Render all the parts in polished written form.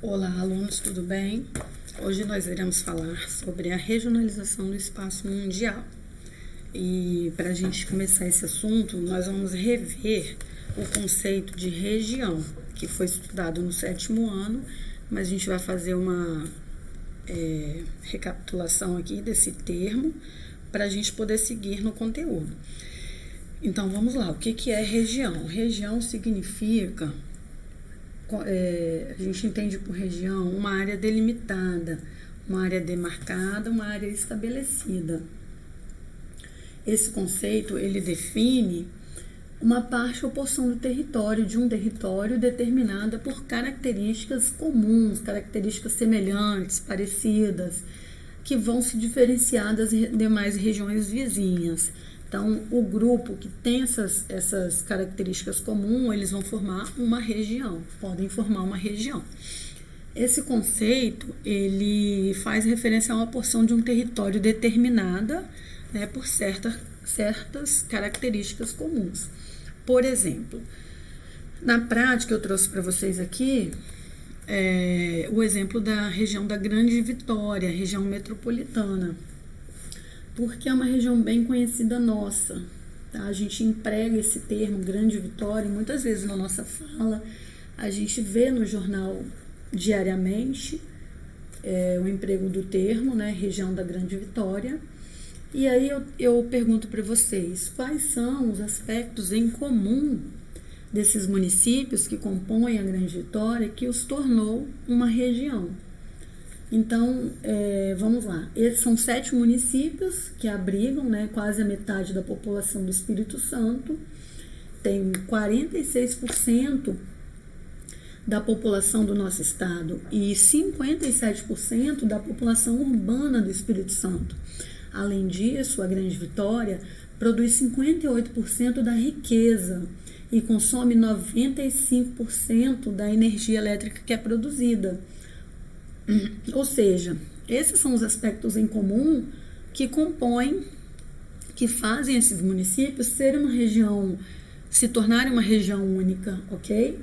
Olá, alunos, tudo bem? Hoje nós iremos falar sobre a regionalização do espaço mundial. E para a gente começar esse assunto, nós vamos rever o conceito de região, que foi estudado no 7º ano, mas a gente vai fazer uma recapitulação aqui desse termo para a gente poder seguir no conteúdo. Então vamos lá, o que é região? Região significa, a gente entende por região uma área delimitada, uma área demarcada, uma área estabelecida. Esse conceito, ele define uma parte ou porção do território, de um território determinada por características comuns, características semelhantes, parecidas, que vão se diferenciar das demais regiões vizinhas. Então, o grupo que tem essas características comuns, eles vão formar uma região, podem formar uma região. Esse conceito, ele faz referência a uma porção de um território determinada, né, por certas características comuns. Por exemplo, na prática eu trouxe para vocês aqui o exemplo da região da Grande Vitória, região metropolitana, porque é uma região bem conhecida nossa, tá? A gente emprega esse termo Grande Vitória, e muitas vezes na nossa fala, a gente vê no jornal diariamente o emprego do termo, né, região da Grande Vitória. E aí eu pergunto para vocês, quais são os aspectos em comum desses municípios que compõem a Grande Vitória que os tornou uma região? Então, vamos lá. Esses são 7 municípios que abrigam, né, quase a metade da população do Espírito Santo. Tem 46% da população do nosso estado e 57% da população urbana do Espírito Santo. Além disso, a Grande Vitória produz 58% da riqueza e consome 95% da energia elétrica que é produzida. Ou seja, esses são os aspectos em comum que compõem, que fazem esses municípios serem uma região, se tornarem uma região única, ok?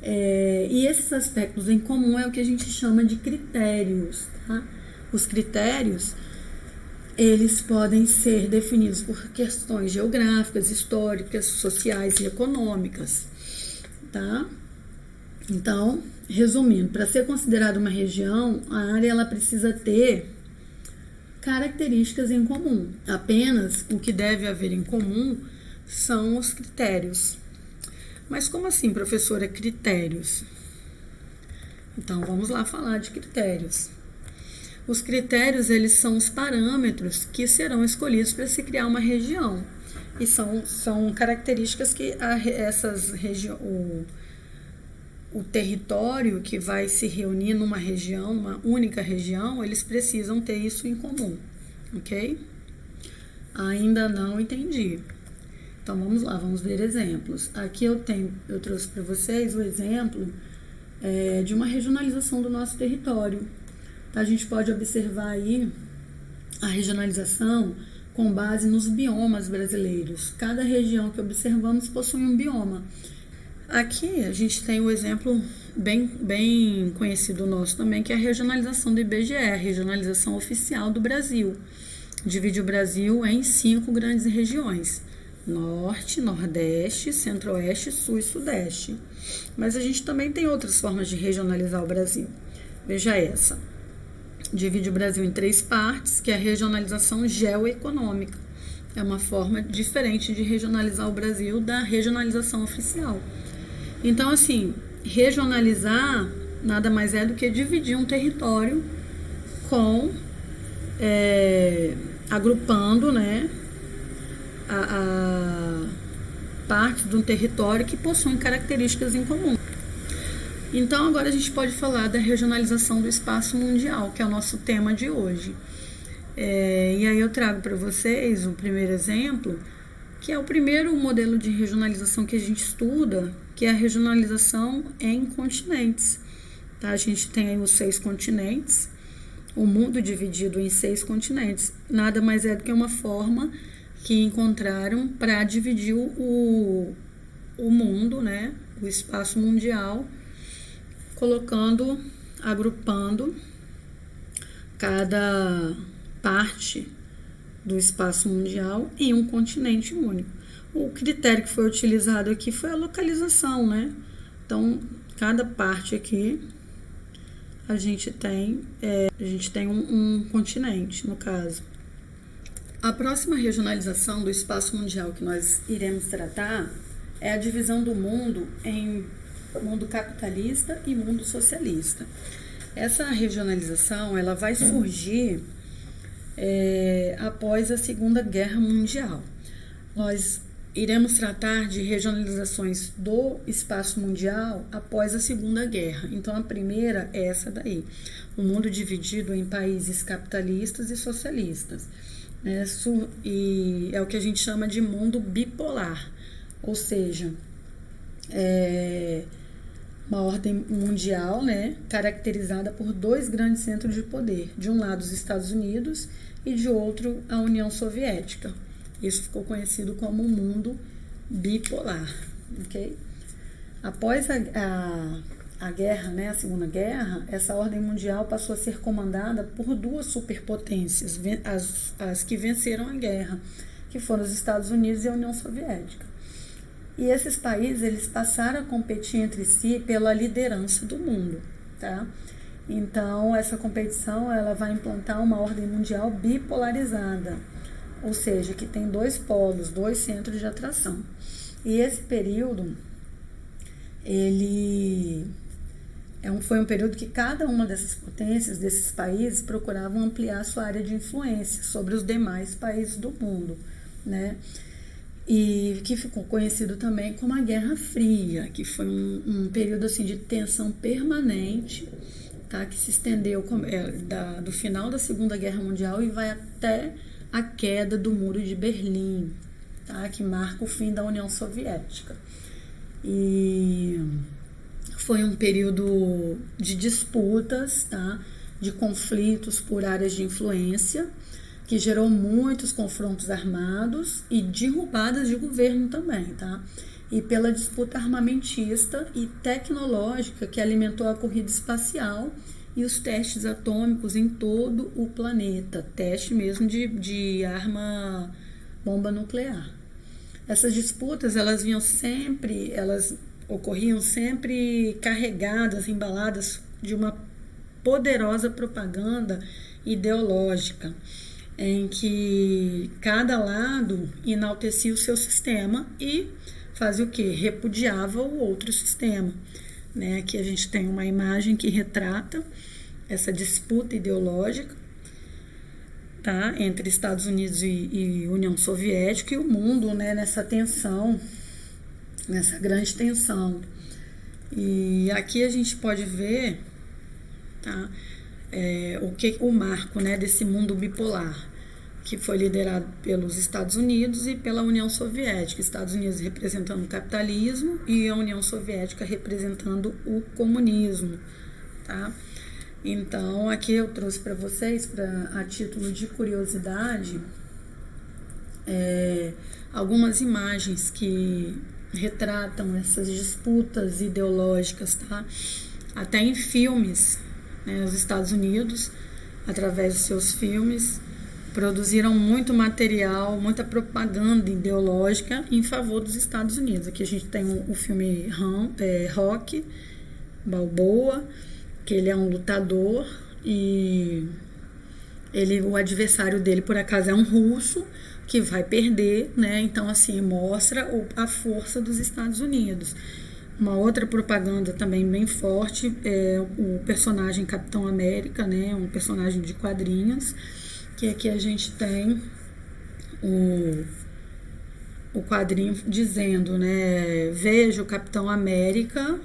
E esses aspectos em comum é o que a gente chama de critérios, tá? Os critérios, eles podem ser definidos por questões geográficas, históricas, sociais e econômicas, tá? Então, resumindo, para ser considerada uma região, a área ela precisa ter características em comum. Apenas o que deve haver em comum são os critérios. Mas como assim, professora, critérios? Então, vamos lá falar de critérios. Os critérios, eles são os parâmetros que serão escolhidos para se criar uma região. E são características que o território que vai se reunir numa região, uma única região, eles precisam ter isso em comum, ok? Ainda não entendi. Então vamos lá, vamos ver exemplos. Aqui eu trouxe para vocês o exemplo de uma regionalização do nosso território. A gente pode observar aí a regionalização com base nos biomas brasileiros. Cada região que observamos possui um bioma. Aqui a gente tem um exemplo bem conhecido nosso também, que é a regionalização do IBGE, a regionalização oficial do Brasil. Divide o Brasil em 5 grandes regiões: Norte, Nordeste, Centro-Oeste, Sul e Sudeste. Mas a gente também tem outras formas de regionalizar o Brasil. Veja essa. Divide o Brasil em 3 partes, que é a regionalização geoeconômica. É uma forma diferente de regionalizar o Brasil da regionalização oficial. Então, assim, regionalizar nada mais é do que dividir um território agrupando, né, a parte de um território que possuem características em comum. Então, agora a gente pode falar da regionalização do espaço mundial, que é o nosso tema de hoje. E aí eu trago para vocês o primeiro exemplo, que é o primeiro modelo de regionalização que a gente estuda, que é a regionalização em continentes. Tá? A gente tem aí os 6 continentes, o mundo dividido em 6 continentes. Nada mais é do que uma forma que encontraram para dividir o mundo, né, o espaço mundial, colocando agrupando cada parte do espaço mundial em um continente único. O critério que foi utilizado aqui foi a localização, né? Então, cada parte aqui a gente tem um continente, no caso. A próxima regionalização do espaço mundial que nós iremos tratar é a divisão do mundo em mundo capitalista e mundo socialista. Essa regionalização ela vai surgir após a Segunda Guerra Mundial. Nós iremos tratar de regionalizações do espaço mundial após a Segunda Guerra. Então, a primeira é essa daí, o mundo dividido em países capitalistas e socialistas. E é o que a gente chama de mundo bipolar, ou seja, uma ordem mundial, né, caracterizada por dois grandes centros de poder, de um lado os Estados Unidos e de outro a União Soviética. Isso ficou conhecido como mundo bipolar, ok? Após a guerra, né, a Segunda Guerra, essa ordem mundial passou a ser comandada por duas superpotências, as que venceram a guerra, que foram os Estados Unidos e a União Soviética. E esses países, eles passaram a competir entre si pela liderança do mundo, tá? Então, essa competição, ela vai implantar uma ordem mundial bipolarizada, ou seja, que tem dois polos, dois centros de atração. E esse período, foi um período que cada uma dessas potências, desses países, procuravam ampliar sua área de influência sobre os demais países do mundo, né? E que ficou conhecido também como a Guerra Fria, que foi um período assim, de tensão permanente, tá? Que se estendeu do final da Segunda Guerra Mundial e vai até a queda do Muro de Berlim, tá? Que marca o fim da União Soviética. E foi um período de disputas, tá? De conflitos por áreas de influência, que gerou muitos confrontos armados e derrubadas de governo também, tá? E pela disputa armamentista e tecnológica que alimentou a corrida espacial e os testes atômicos em todo o planeta, teste mesmo de arma bomba nuclear. Essas disputas, elas ocorriam sempre carregadas, embaladas de uma poderosa propaganda ideológica, em que cada lado enaltecia o seu sistema e fazia o quê? Repudiava o outro sistema. Né? Aqui a gente tem uma imagem que retrata essa disputa ideológica, tá? Entre Estados Unidos e União Soviética e o mundo, né? Nessa tensão, nessa grande tensão. E aqui a gente pode ver, tá? O marco, né, desse mundo bipolar, que foi liderado pelos Estados Unidos e pela União Soviética. Estados Unidos representando o capitalismo e a União Soviética representando o comunismo, tá? Então, aqui eu trouxe para vocês, a título de curiosidade, algumas imagens que retratam essas disputas ideológicas, tá? Até em filmes, né, os Estados Unidos, através dos seus filmes, produziram muito material, muita propaganda ideológica em favor dos Estados Unidos. Aqui a gente tem o filme Rocky Balboa, que ele é um lutador e o adversário dele, por acaso, é um russo que vai perder, né? Então, assim, mostra a força dos Estados Unidos. Uma outra propaganda também bem forte é o personagem Capitão América, né? Um personagem de quadrinhos, que aqui a gente tem o quadrinho dizendo, né? Veja o Capitão América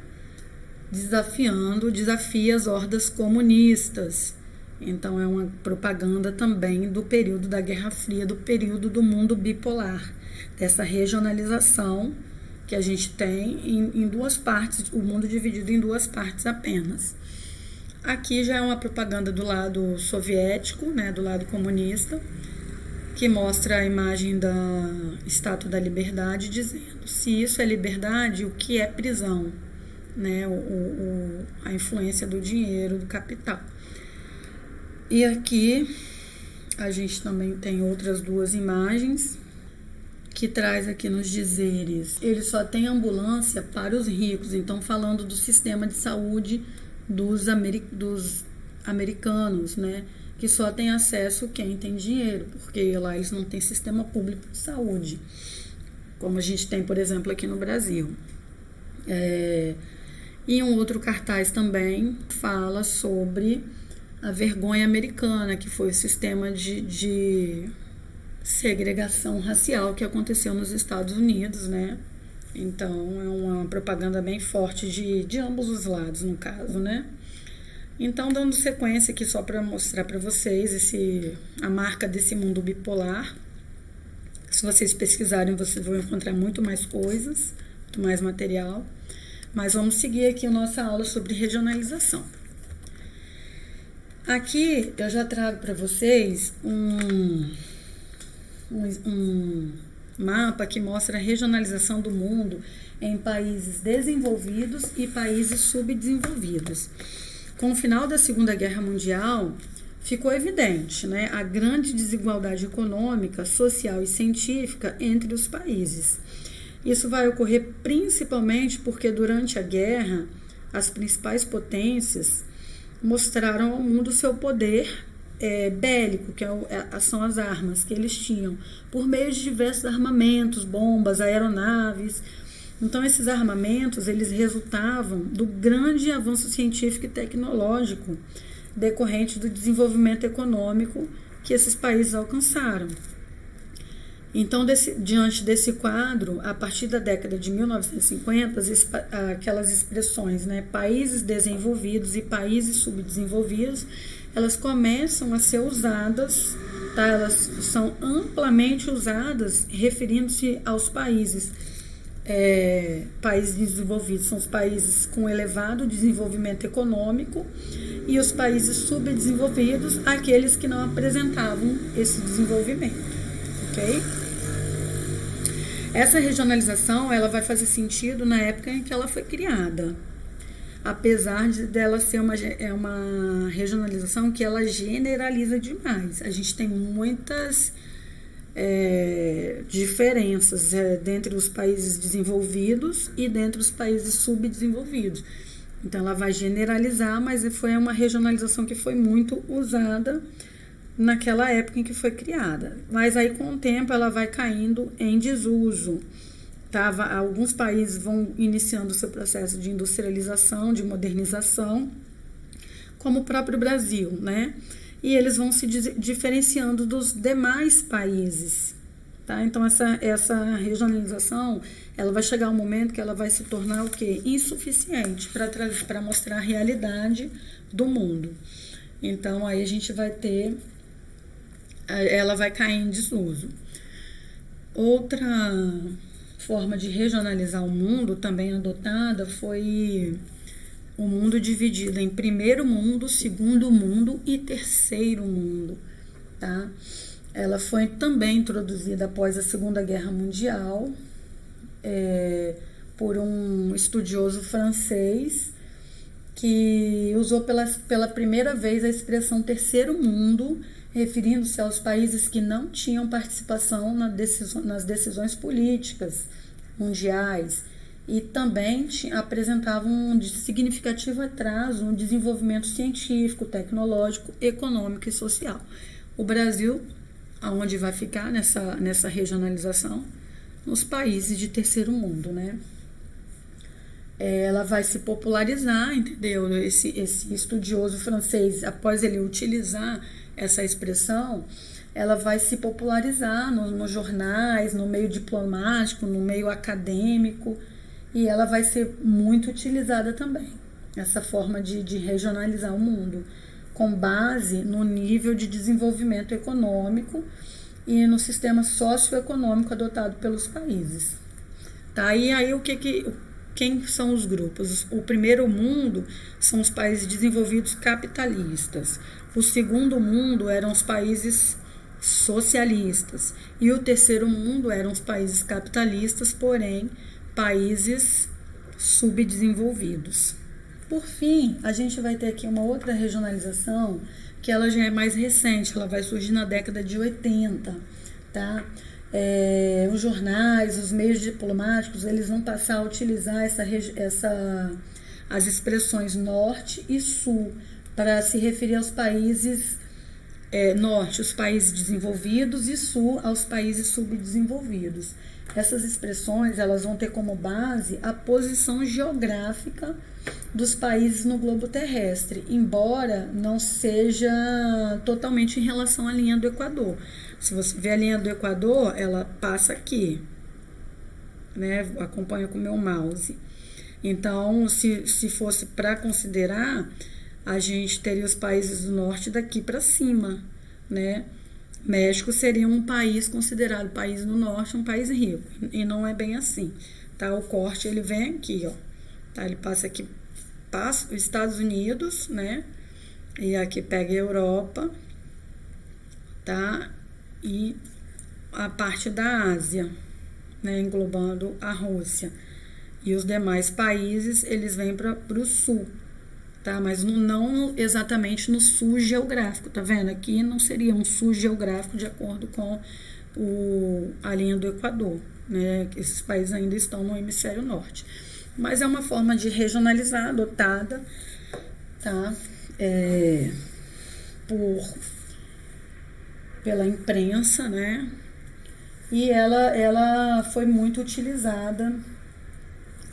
desafia as hordas comunistas. Então é uma propaganda também do período da Guerra Fria, do período do mundo bipolar, dessa regionalização que a gente tem em duas partes, o mundo dividido em duas partes apenas. Aqui já é uma propaganda do lado soviético, né, do lado comunista, que mostra a imagem da Estátua da Liberdade dizendo: se isso é liberdade, o que é prisão? né, a influência do dinheiro, do capital. E aqui a gente também tem outras duas imagens que traz aqui nos dizeres. Ele só tem ambulância para os ricos, então falando do sistema de saúde dos americanos, né, que só tem acesso quem tem dinheiro, porque lá eles não têm sistema público de saúde, como a gente tem, por exemplo, aqui no Brasil. E um outro cartaz também fala sobre a vergonha americana, que foi o sistema de segregação racial que aconteceu nos Estados Unidos, né? Então, é uma propaganda bem forte de ambos os lados, no caso, né? Então, dando sequência aqui só para mostrar para vocês a marca desse mundo bipolar. Se vocês pesquisarem, vocês vão encontrar muito mais coisas, muito mais material. Mas vamos seguir aqui a nossa aula sobre regionalização. Aqui eu já trago para vocês um mapa que mostra a regionalização do mundo em países desenvolvidos e países subdesenvolvidos. Com o final da Segunda Guerra Mundial, ficou evidente, né, a grande desigualdade econômica, social e científica entre os países. Isso vai ocorrer principalmente porque durante a guerra, as principais potências mostraram ao mundo seu poder bélico, que são as armas que eles tinham, por meio de diversos armamentos, bombas, aeronaves. Então, esses armamentos, eles resultavam do grande avanço científico e tecnológico decorrente do desenvolvimento econômico que esses países alcançaram. Então, diante desse quadro, a partir da década de 1950, aquelas expressões, né, países desenvolvidos e países subdesenvolvidos, elas começam a ser usadas, tá? Elas são amplamente usadas referindo-se aos países. Países desenvolvidos são os países com elevado desenvolvimento econômico e os países subdesenvolvidos, aqueles que não apresentavam esse desenvolvimento, ok? Essa regionalização, ela vai fazer sentido na época em que ela foi criada, apesar dela ser uma regionalização que ela generaliza demais. A gente tem muitas diferenças dentre os países desenvolvidos e dentre os países subdesenvolvidos. Então, ela vai generalizar, mas foi uma regionalização que foi muito usada naquela época em que foi criada. Mas aí, com o tempo, ela vai caindo em desuso. Alguns países vão iniciando o seu processo de industrialização, de modernização, como o próprio Brasil, né? E eles vão se diferenciando dos demais países, tá? Então, essa regionalização, ela vai chegar um momento que ela vai se tornar o quê? Insuficiente para mostrar a realidade do mundo. Então, aí a gente vai ter... Ela vai cair em desuso. Outra forma de regionalizar o mundo, também adotada, foi o mundo dividido em primeiro mundo, segundo mundo e terceiro mundo, tá? Ela foi também introduzida após a Segunda Guerra Mundial por um estudioso francês que usou pela primeira vez a expressão terceiro mundo, referindo-se aos países que não tinham participação nas decisões políticas mundiais e também apresentavam um significativo atraso no desenvolvimento científico, tecnológico, econômico e social. O Brasil, aonde vai ficar nessa regionalização? Nos países de terceiro mundo, né? Ela vai se popularizar, entendeu? Esse estudioso francês, após ele utilizar essa expressão, ela vai se popularizar nos jornais, no meio diplomático, no meio acadêmico, e ela vai ser muito utilizada também, essa forma de regionalizar o mundo, com base no nível de desenvolvimento econômico e no sistema socioeconômico adotado pelos países. Tá? E aí quem são os grupos? O primeiro mundo são os países desenvolvidos capitalistas. O segundo mundo eram os países socialistas. E o terceiro mundo eram os países capitalistas, porém, países subdesenvolvidos. Por fim, a gente vai ter aqui uma outra regionalização que ela já é mais recente, ela vai surgir na década de 80, tá? Os jornais, os meios diplomáticos, eles vão passar a utilizar as expressões norte e sul para se referir aos países norte, os países desenvolvidos, e sul, aos países subdesenvolvidos. Essas expressões, elas vão ter como base a posição geográfica dos países no globo terrestre, embora não seja totalmente em relação à linha do Equador. Se você vê a linha do Equador, ela passa aqui, né? Acompanha com o meu mouse. Então, se fosse para considerar, a gente teria os países do norte daqui para cima, né? México seria um país considerado país do norte, um país rico, e não é bem assim, tá? O corte, ele vem aqui, ó, tá? Ele passa aqui, passa os Estados Unidos, né? E aqui pega a Europa, tá? E a parte da Ásia, né? Englobando a Rússia. E os demais países, eles vêm para o sul, tá? Mas não exatamente no sul geográfico, tá vendo? Aqui não seria um sul geográfico de acordo com a linha do Equador, né? Esses países ainda estão no hemisfério norte. Mas é uma forma de regionalizar adotada, tá? Pela imprensa, né? E ela foi muito utilizada,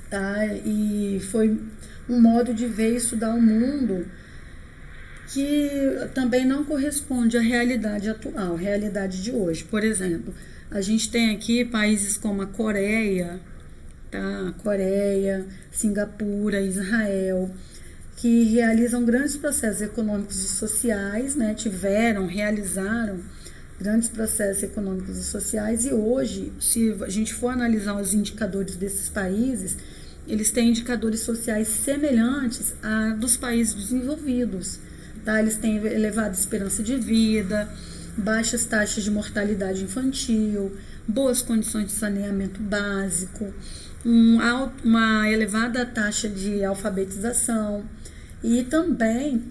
tá? E foi um modo de ver e estudar o mundo que também não corresponde à realidade atual, realidade de hoje. Por exemplo, a gente tem aqui países como a Coreia, tá? Coreia, Singapura, Israel, que realizam grandes processos econômicos e sociais, né? Realizaram grandes processos econômicos e sociais, e hoje, se a gente for analisar os indicadores desses países, eles têm indicadores sociais semelhantes a dos países desenvolvidos, tá? Eles têm elevada esperança de vida, baixas taxas de mortalidade infantil, boas condições de saneamento básico, uma elevada taxa de alfabetização, e também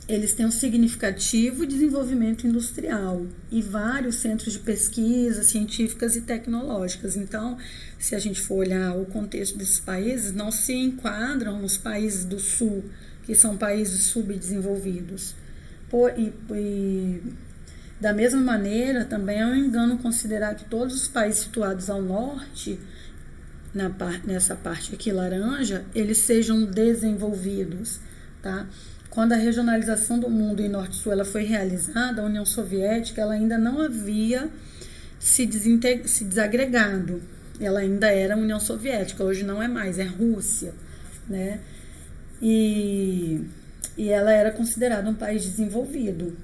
eles têm um significativo desenvolvimento industrial e vários centros de pesquisa científicas e tecnológicas. Então, se a gente for olhar o contexto desses países, não se enquadram nos países do sul, que são países subdesenvolvidos. E da mesma maneira, também é um engano considerar que todos os países situados ao norte, nessa parte aqui laranja, eles sejam desenvolvidos, tá? Quando a regionalização do mundo em Norte e Sul ela foi realizada, a União Soviética ela ainda não havia se desagregado. Ela ainda era União Soviética, hoje não é mais, é Rússia, né? E ela era considerada um país desenvolvido,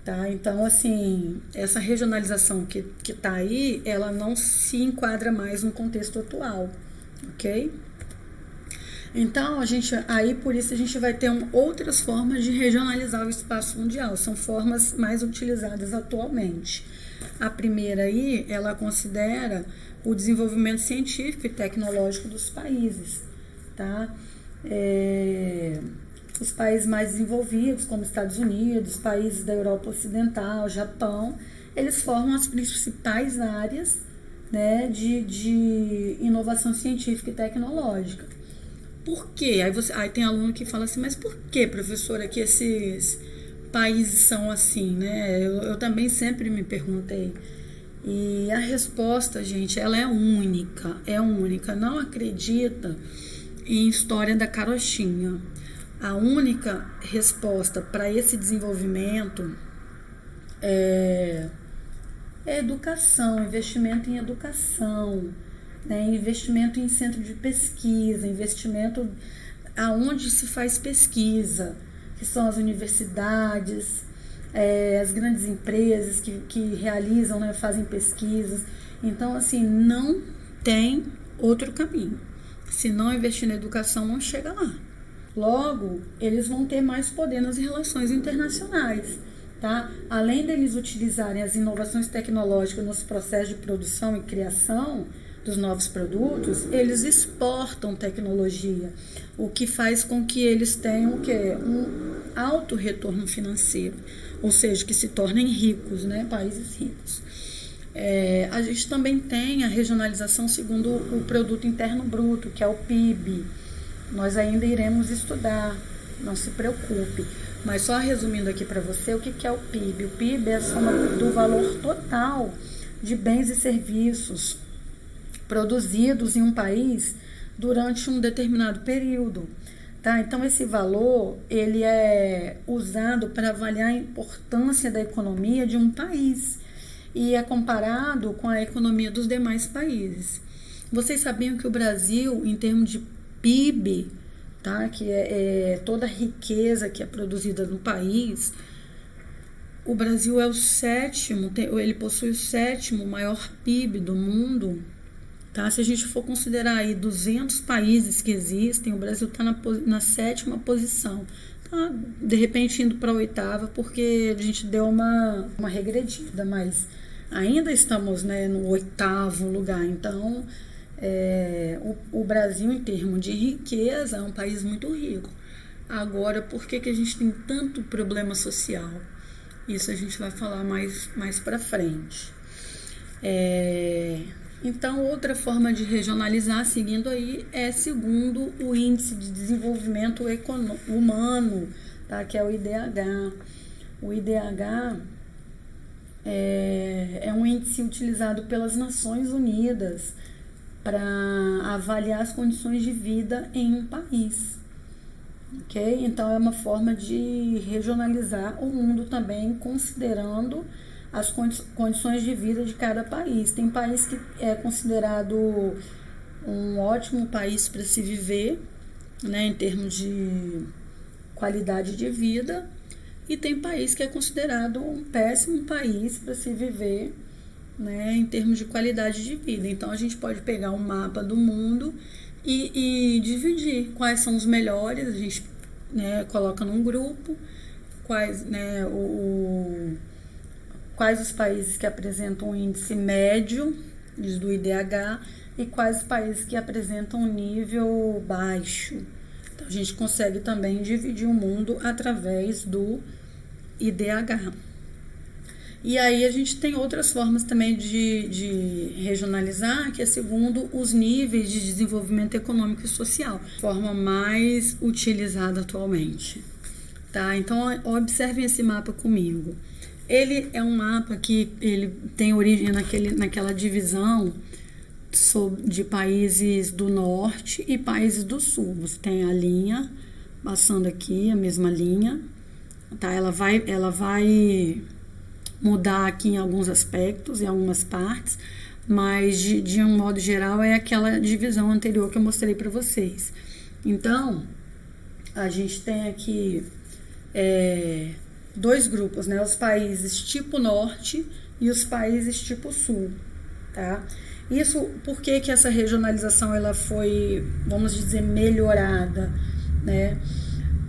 tá? Então, assim, essa regionalização que tá aí, ela não se enquadra mais no contexto atual, ok? Então, por isso a gente vai ter outras formas de regionalizar o espaço mundial. São formas mais utilizadas atualmente. A primeira aí, ela considera o desenvolvimento científico e tecnológico dos países, tá? Os países mais desenvolvidos, como Estados Unidos, países da Europa Ocidental, Japão, eles formam as principais áreas, né, de inovação científica e tecnológica. Por quê? Aí tem aluno que fala assim, mas por que, professora, que esses países são assim, né? Eu também sempre me perguntei. E a resposta, gente, ela é única. Não acredita em história da carochinha. A única resposta para esse desenvolvimento é educação, investimento em educação, né, investimento em centro de pesquisa, investimento aonde se faz pesquisa, que são as universidades, as grandes empresas que realizam, né, fazem pesquisas. Então, assim, não tem outro caminho. Se não investir na educação, não chega lá. Logo, eles vão ter mais poder nas relações internacionais, tá? Além deles utilizarem as inovações tecnológicas nos processos de produção e criação dos novos produtos, eles exportam tecnologia, o que faz com que eles tenham um alto retorno financeiro, ou seja, que se tornem ricos, né? Países ricos. A gente também tem a regionalização segundo o Produto Interno Bruto, que é o PIB. Nós ainda iremos estudar, não se preocupe. Mas só resumindo aqui para você, o que é o PIB? O PIB é a soma do valor total de bens e serviços produzidos em um país durante um determinado período. Tá? Então, esse valor ele é usado para avaliar a importância da economia de um país e é comparado com a economia dos demais países. Vocês sabiam que o Brasil, em termos de PIB, tá? Que é toda a riqueza que é produzida no país, o Brasil é o sétimo, ele possui o sétimo maior PIB do mundo. Tá? Se a gente for considerar aí 200 países que existem, o Brasil está na sétima posição. Tá? De repente indo para a oitava, porque a gente deu uma regredida, mas ainda estamos, né, no oitavo lugar. Então, o Brasil, em termos de riqueza, é um país muito rico. Agora, por que a gente tem tanto problema social? Isso a gente vai falar mais para frente. Então, outra forma de regionalizar, seguindo aí, é segundo o Índice de Desenvolvimento Humano, tá? Que é o IDH. O IDH é um índice utilizado pelas Nações Unidas para avaliar as condições de vida em um país. Ok? Então, é uma forma de regionalizar o mundo também, considerando as condições de vida de cada país. Tem país que é considerado um ótimo país para se viver, né, em termos de qualidade de vida, e tem país que é considerado um péssimo país para se viver, né, em termos de qualidade de vida. Então, a gente pode pegar um mapa do mundo e dividir quais são os melhores, a gente, né, coloca num grupo, quais os países que apresentam um índice médio do IDH e quais os países que apresentam um nível baixo. Então, a gente consegue também dividir o mundo através do IDH. E aí a gente tem outras formas também de regionalizar, que é segundo os níveis de desenvolvimento econômico e social, forma mais utilizada atualmente. Tá? Então, observem esse mapa comigo. Ele é um mapa que ele tem origem naquela divisão de países do norte e países do sul. Você tem a linha passando aqui, a mesma linha, tá? Ela vai mudar aqui em alguns aspectos, em algumas partes, mas de um modo geral é aquela divisão anterior que eu mostrei para vocês. Então, a gente tem aqui dois grupos, né? Os países tipo norte e os países tipo sul, tá? Isso, por que essa regionalização ela foi, vamos dizer, melhorada, né?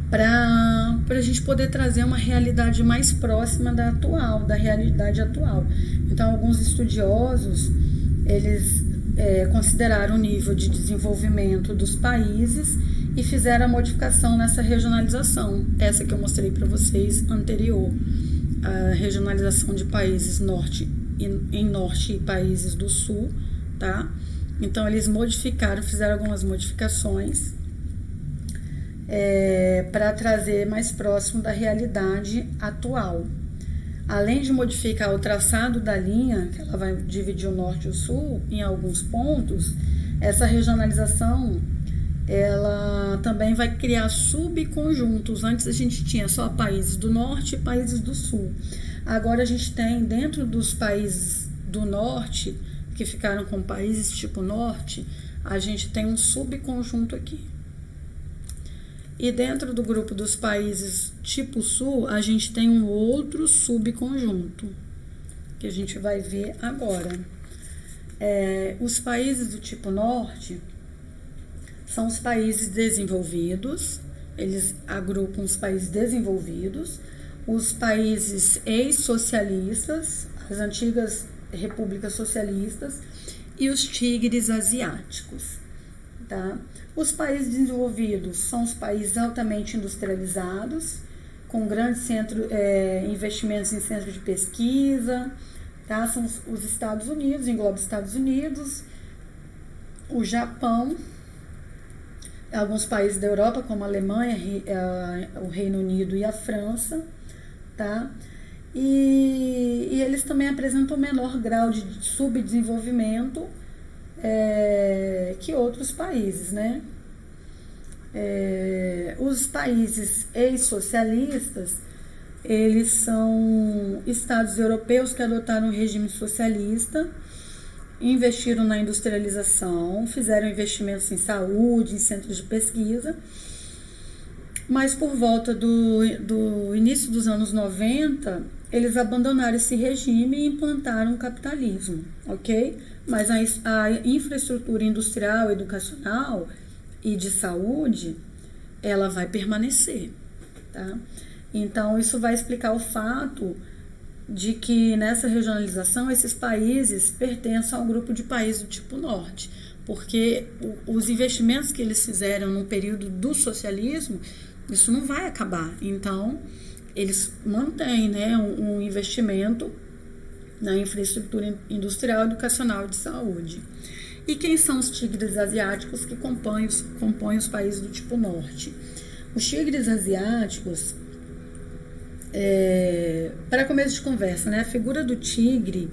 Para a gente poder trazer uma realidade mais próxima da realidade atual. Então, alguns estudiosos, eles consideraram o nível de desenvolvimento dos países e fizeram a modificação nessa regionalização, essa que eu mostrei para vocês anterior, a regionalização de países em norte e países do sul, tá? Então, eles fizeram algumas modificações para trazer mais próximo da realidade atual. Além de modificar o traçado da linha, que ela vai dividir o norte e o sul em alguns pontos, essa regionalização ela também vai criar subconjuntos. Antes a gente tinha só países do norte e países do sul. Agora a gente tem, dentro dos países do norte, que ficaram com países tipo norte, a gente tem um subconjunto aqui. E dentro do grupo dos países tipo sul, a gente tem um outro subconjunto, que a gente vai ver agora. Os países do tipo norte são os países desenvolvidos, eles agrupam os países desenvolvidos, os países ex-socialistas, as antigas repúblicas socialistas, e os tigres asiáticos. Tá? Os países desenvolvidos são os países altamente industrializados, com grandes investimentos em centros de pesquisa, tá? São os Estados Unidos, engloba os Estados Unidos, o Japão, alguns países da Europa, como a Alemanha, o Reino Unido e a França, tá? E eles também apresentam menor grau de subdesenvolvimento que outros países, né? Os países ex-socialistas, eles são estados europeus que adotaram um regime socialista, investiram na industrialização, fizeram investimentos em saúde, em centros de pesquisa, mas por volta do início dos anos 90, eles abandonaram esse regime e implantaram o capitalismo, ok? Mas a infraestrutura industrial, educacional e de saúde, ela vai permanecer, tá? Então, isso vai explicar o fato de que nessa regionalização esses países pertencem ao grupo de países do tipo norte, porque os investimentos que eles fizeram no período do socialismo, isso não vai acabar. Então, eles mantêm, né, um investimento na infraestrutura industrial, educacional e de saúde. E quem são os tigres asiáticos que compõem os países do tipo norte? Os tigres asiáticos, para começo de conversa, né, a figura do tigre,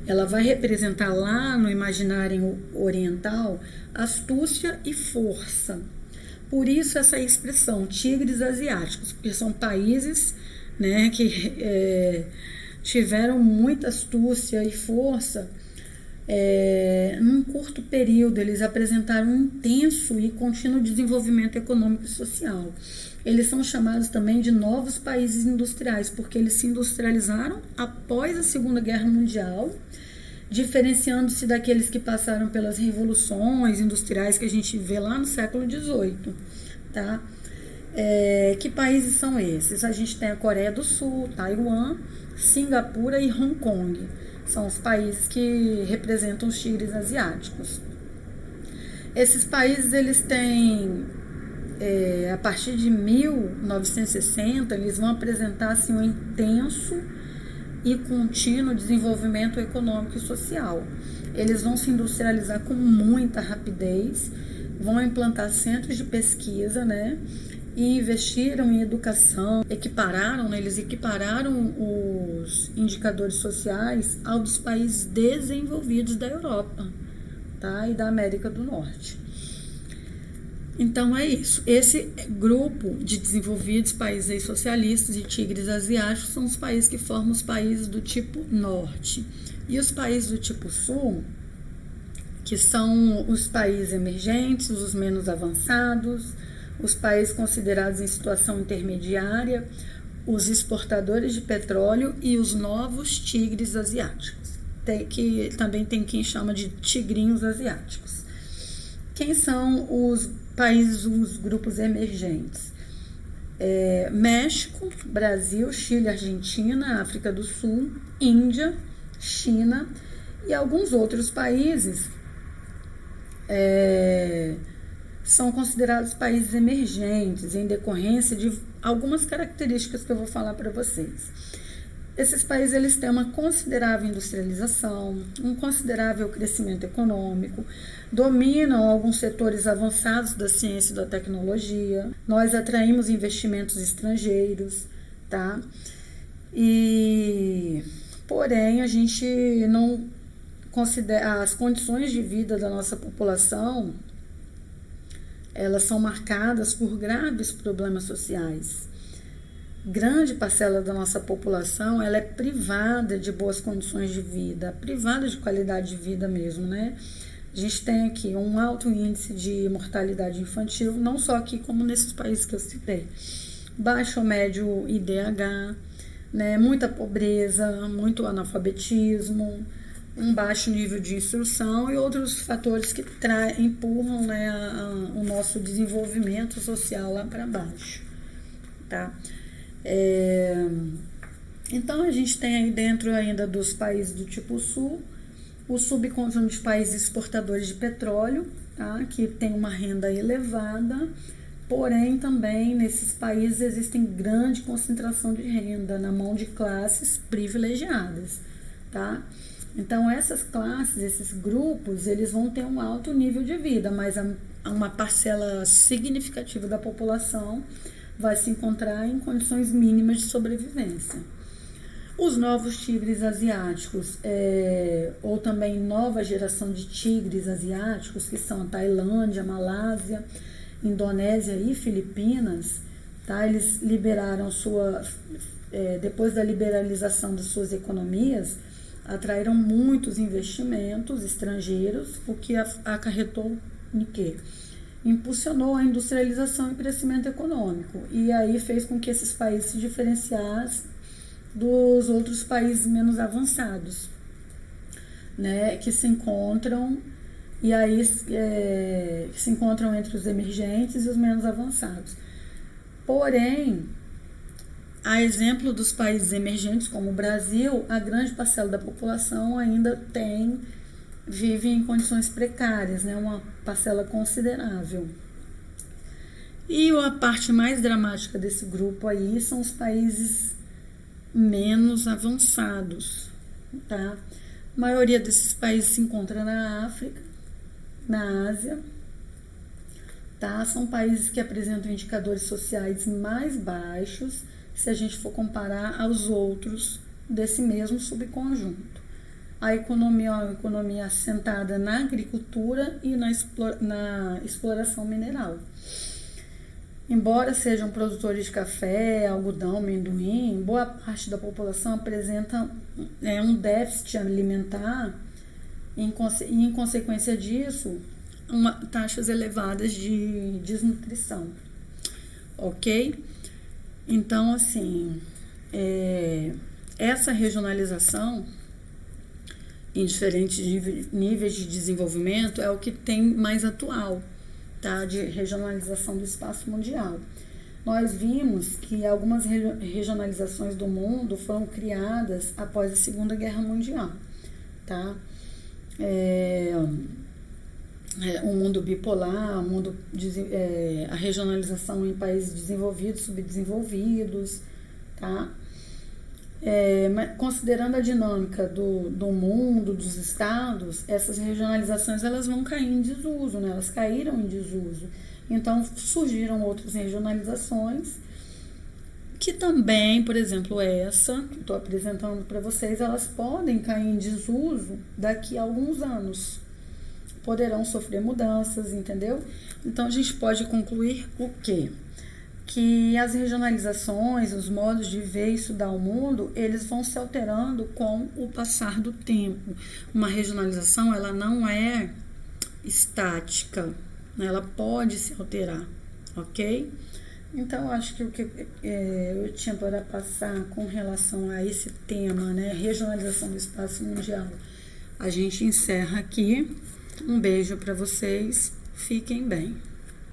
ela vai representar lá no imaginário oriental astúcia e força. Por isso essa expressão, tigres asiáticos, porque são países, né, que tiveram muita astúcia e força. Num curto período, eles apresentaram um intenso e contínuo desenvolvimento econômico e social. Eles são chamados também de novos países industriais, porque eles se industrializaram após a Segunda Guerra Mundial, diferenciando-se daqueles que passaram pelas revoluções industriais que a gente vê lá no século XVIII. Tá? Que países são esses? A gente tem a Coreia do Sul, Taiwan, Singapura e Hong Kong. São os países que representam os tigres asiáticos. Esses países, eles têm, a partir de 1960, eles vão apresentar assim, um intenso e contínuo desenvolvimento econômico e social. Eles vão se industrializar com muita rapidez, vão implantar centros de pesquisa, né? E investiram em educação, eles equipararam os indicadores sociais aos dos países desenvolvidos da Europa, tá? E da América do Norte. Então é isso. Esse grupo de desenvolvidos, países socialistas e tigres asiáticos são os países que formam os países do tipo norte. E os países do tipo sul, que são os países emergentes, os menos avançados, os países considerados em situação intermediária, os exportadores de petróleo e os novos tigres asiáticos, que também tem quem chama de tigrinhos asiáticos. Quem são os países, os grupos emergentes? México, Brasil, Chile, Argentina, África do Sul, Índia, China e alguns outros países são considerados países emergentes em decorrência de algumas características que eu vou falar para vocês. Esses países, eles têm uma considerável industrialização, um considerável crescimento econômico, dominam alguns setores avançados da ciência e da tecnologia. Nós atraímos investimentos estrangeiros, tá? Porém, a gente não considera as condições de vida da nossa população. Elas são marcadas por graves problemas sociais. Grande parcela da nossa população, ela é privada de boas condições de vida, privada de qualidade de vida mesmo, né? A gente tem aqui um alto índice de mortalidade infantil, não só aqui como nesses países que eu citei. Baixo ou médio IDH, né? Muita pobreza, muito analfabetismo, um baixo nível de instrução e outros fatores que empurram, né, o nosso desenvolvimento social lá para baixo, tá? Então, a gente tem aí dentro ainda dos países do tipo sul, o subconjunto de países exportadores de petróleo, tá? Que tem uma renda elevada, porém também nesses países existem grande concentração de renda na mão de classes privilegiadas, tá? Então essas classes, esses grupos, eles vão ter um alto nível de vida, mas uma parcela significativa da população vai se encontrar em condições mínimas de sobrevivência. Os novos tigres asiáticos, ou também nova geração de tigres asiáticos, que são a Tailândia, Malásia, Indonésia e Filipinas, tá? Eles liberaram depois da liberalização das suas economias, atraíram muitos investimentos estrangeiros, o que acarretou em quê? Impulsionou a industrialização e crescimento econômico, e aí fez com que esses países se diferenciassem dos outros países menos avançados, né, que se encontram se encontram entre os emergentes e os menos avançados. Porém, a exemplo dos países emergentes como o Brasil, a grande parcela da população ainda vive em condições precárias, né, uma parcela considerável. E a parte mais dramática desse grupo aí são os países menos avançados, tá? A maioria desses países se encontra na África, na Ásia, tá? São países que apresentam indicadores sociais mais baixos se a gente for comparar aos outros desse mesmo subconjunto. A economia é uma economia assentada na agricultura e na exploração mineral. Embora sejam produtores de café, algodão, amendoim, boa parte da população apresenta um déficit alimentar e, em consequência disso, taxas elevadas de desnutrição. Ok? Então, assim, essa regionalização em diferentes níveis de desenvolvimento é o que tem mais atual, tá, de regionalização do espaço mundial. Nós vimos que algumas regionalizações do mundo foram criadas após a Segunda Guerra Mundial, tá? O mundo bipolar, a regionalização em países desenvolvidos, subdesenvolvidos, tá? Mas considerando a dinâmica do mundo, dos estados, essas regionalizações elas vão cair em desuso, né? Elas caíram em desuso. Então surgiram outras regionalizações que também, por exemplo, essa que estou apresentando para vocês, elas podem cair em desuso daqui a alguns anos. Poderão sofrer mudanças, entendeu? Então a gente pode concluir o quê? Que as regionalizações, os modos de ver e estudar o mundo, eles vão se alterando com o passar do tempo. Uma regionalização, ela não é estática, né? Ela pode se alterar, ok? Então, acho que o que eu tinha para passar com relação a esse tema, né? Regionalização do espaço mundial, a gente encerra aqui. Um beijo para vocês, fiquem bem.